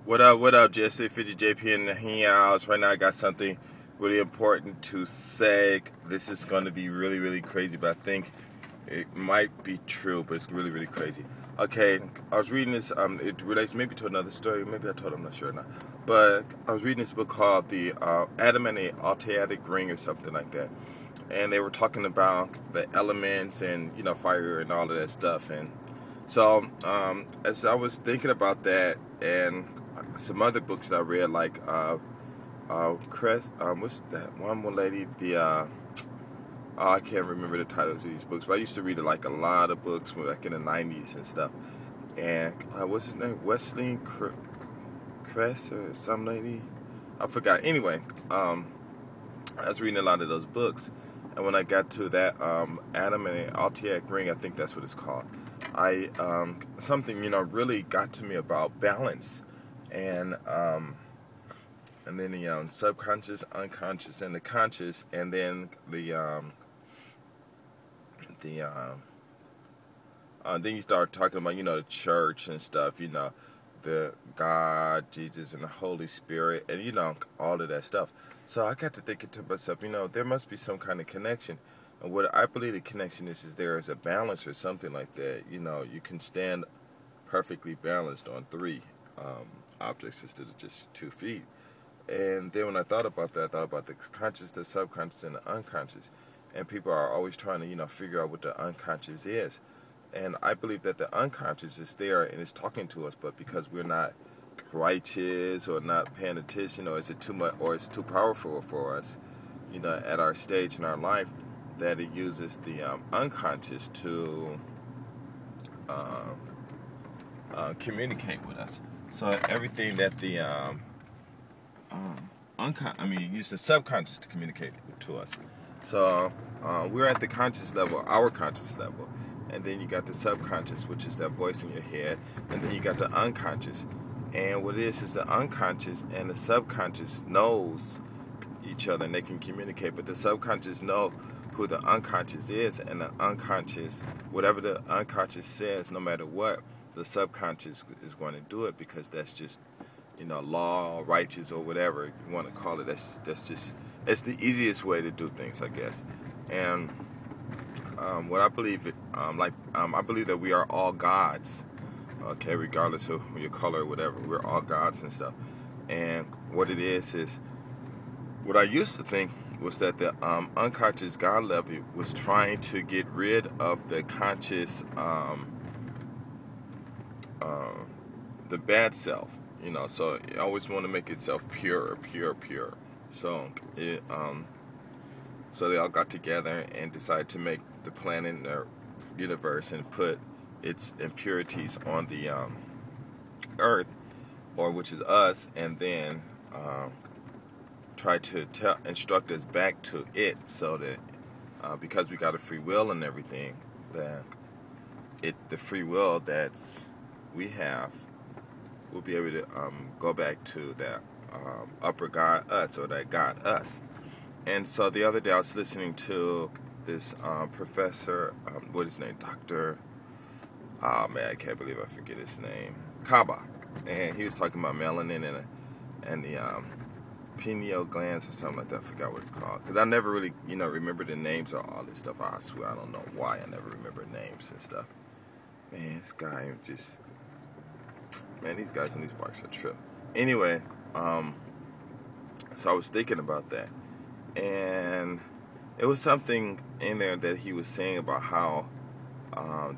What up, Jesse? 50JP in the House. Right now, I got something really important to say. This is going to be really, really crazy, but I think it might be true, but it's really, really crazy. Okay, I was reading this. It relates maybe to another story. Maybe I told. I'm not sure now. But I was reading this book called The Adam and the Altatic Ring or something like that, and they were talking about the elements and fire and all of that stuff. And so as I was thinking about that and some other books I read, like Chris, what's that one more lady? I can't remember the titles of these books, but I used to read like a lot of books back in the '90s and stuff. And what's his name? Wesley Cress or some lady? I forgot. Anyway, I was reading a lot of those books, and when I got to that Adam and the Altatic Ring, I think that's what it's called. Something really got to me about balance, and then the subconscious, unconscious, and the conscious, and then then you start talking about the church and stuff, the God, Jesus, and the Holy Spirit, and all of that stuff. So I got to thinking to myself, there must be some kind of connection. And what I believe the connection is there is a balance or something like that. You can stand perfectly balanced on three objects instead of just 2 feet. And then when I thought about that, I thought about the conscious, the subconscious, and the unconscious. And people are always trying to, figure out what the unconscious is. And I believe that the unconscious is there and it's talking to us, but because we're not righteous or not paying attention, or is it too much, or it's too powerful for us, at our stage in our life, that it uses the unconscious to communicate with us. So everything that the use the subconscious to communicate to us. So we're at the conscious level, our conscious level, and then you got the subconscious, which is that voice in your head, and then you got the unconscious. And what it is the unconscious and the subconscious knows each other and they can communicate, but the subconscious know who the unconscious is, and the unconscious, whatever the unconscious says, no matter what, the subconscious is going to do it, because that's just law, righteous, or whatever you want to call it. That's just, it's the easiest way to do things, I guess. And what I believe, I believe that we are all gods. Okay, regardless of your color or whatever, we're all gods and stuff. And what it is what I used to think was that the unconscious God level was trying to get rid of the conscious, the bad self. So it always want to make itself pure. So so they all got together and decided to make the planet and the universe and put its impurities on the earth, or which is us, and then try to instruct us back to it, so that because we got a free will and everything, that the free will that we have, we'll be able to go back to that upper God us, or that God us. And so the other day I was listening to this professor, what is his name, Dr. Oh man, I can't believe I forget his name, Kaba, and he was talking about melanin and the pineal glands or something like that. I forgot what it's called, because I never really remember the names of all this stuff. I swear I don't know why I never remember names and stuff. Man, this guy just, man, these guys on these parks are trip. Anyway, so I was thinking about that, and it was something in there that he was saying about how,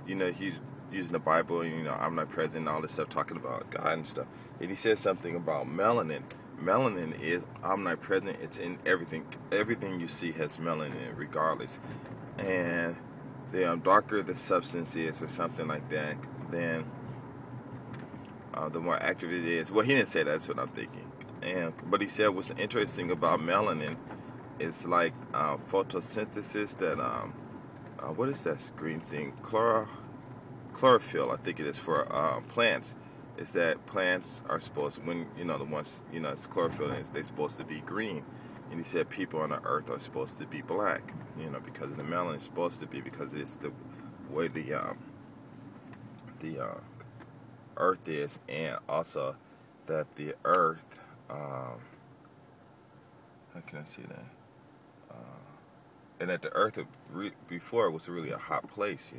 he's using the Bible, and, omnipresent and all this stuff, talking about God and stuff. And he said something about melanin. Melanin is omnipresent. It's in everything. Everything you see has melanin, regardless. And the darker the substance is, or something like that, then the more active it is. Well, he didn't say that, that's what I'm thinking. But he said what's interesting about melanin is like photosynthesis. That what is that green thing? Chlorophyll, I think it is, for plants. Is that plants are supposed, when the ones it's chlorophyll, and they're supposed to be green. And he said people on the earth are supposed to be black, because of the melanin. It's supposed to be, because it's the way the earth is, and also that the earth, how can I say that? And that the earth before was really a hot place,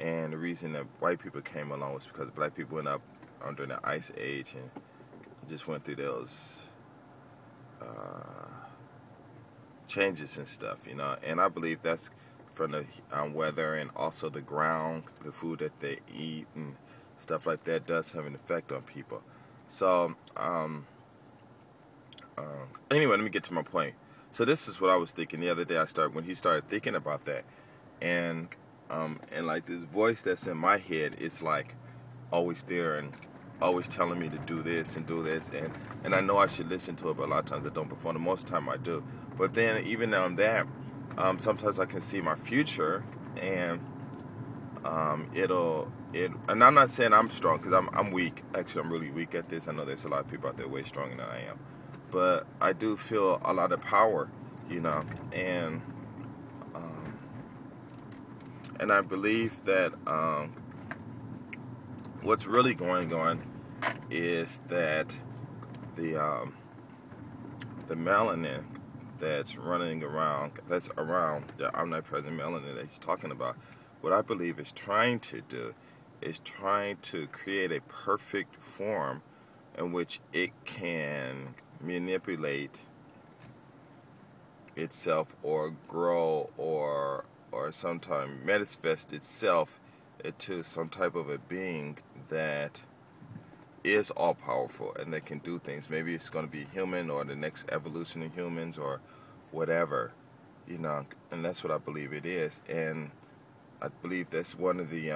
And the reason that white people came along was because black people went up under the ice age and just went through those changes and stuff, And I believe that's from the weather and also the ground, the food that they eat and stuff like that does have an effect on people. So, anyway, let me get to my point. So this is what I was thinking the other day. When he started thinking about that, and like this voice that's in my head, it's like always there and always telling me to do this and do this, and I know I should listen to it, but a lot of times I don't. But for the most time I do. But then even on that, sometimes I can see my future, and and I'm not saying I'm strong because I'm weak. Actually, I'm really weak at this. I know there's a lot of people out there way stronger than I am. But I do feel a lot of power, and I believe that what's really going on is that the melanin that's around the omnipresent melanin that he's talking about, what I believe is trying to do is trying to create a perfect form in which it can manipulate itself or grow or sometimes manifest itself into some type of a being that is all powerful and that can do things. Maybe it's going to be human or the next evolution of humans or whatever, and that's what I believe it is. And I believe that's one of the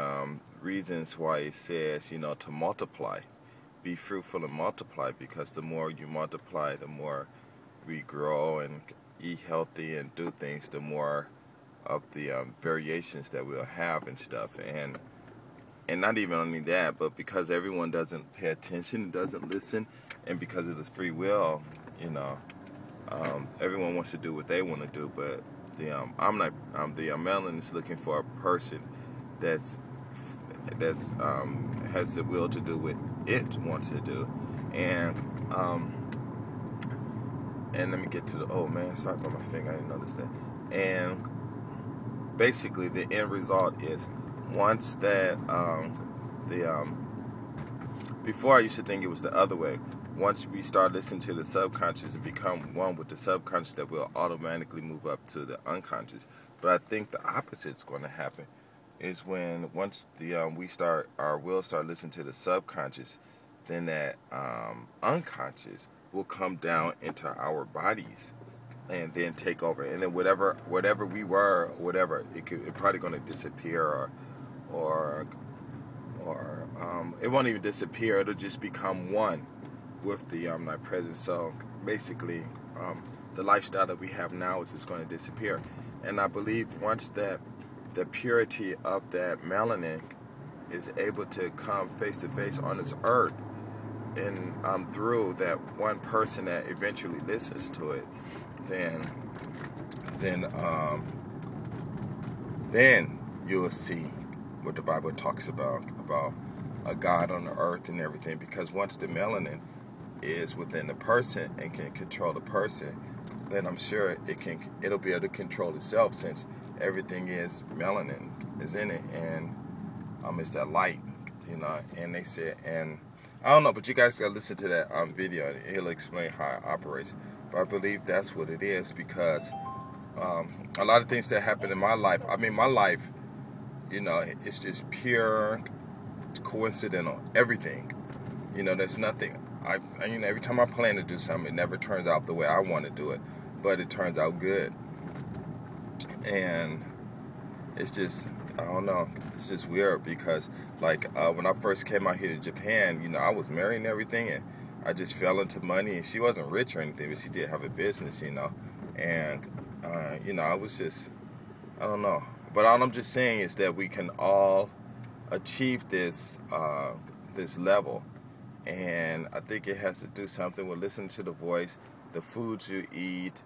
reasons why it says, to multiply. Be fruitful and multiply, because the more you multiply, the more we grow and eat healthy and do things, the more of the variations that we'll have and stuff. And not even only that, but because everyone doesn't pay attention, doesn't listen, and because of the free will, everyone wants to do what they want to do. But the melanin is looking for a person that's has the will to do what it wants to do, and let me get to the sorry about my finger, I didn't notice that. And basically the end result is once that before I used to think it was the other way. Once we start listening to the subconscious and become one with the subconscious, that we'll automatically move up to the unconscious. But I think the opposite's going to happen. Is once our will start listening to the subconscious, then that unconscious will come down into our bodies and then take over. And then whatever we were, it's probably going to disappear, or it won't even disappear. It'll just become one with the omnipresent. So basically, the lifestyle that we have now is just going to disappear. And I believe once that the purity of that melanin is able to come face to face on this earth, and through that one person that eventually listens to it, then you'll see what the Bible talks about a God on the earth and everything. Because once the melanin is within the person and can control the person, then I'm sure it'll be able to control itself, since everything is melanin is in it, and it's that light, and they said, and I don't know, but you guys gotta listen to that video and he'll explain how it operates. But I believe that's what it is, because a lot of things that happen in my life, my life, it's just pure coincidental, everything, there's nothing. Every time I plan to do something, it never turns out the way I want to do it, but it turns out good. And it's just, I don't know, it's just weird, because when I first came out here to Japan, I was married and everything, and I just fell into money, and she wasn't rich or anything, but she did have a business, and I was just, I don't know. But all I'm just saying is that we can all achieve this level, and I think it has to do something with listening to the voice, the foods you eat,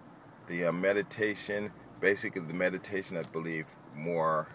the meditation. Basically, the meditation, I believe, more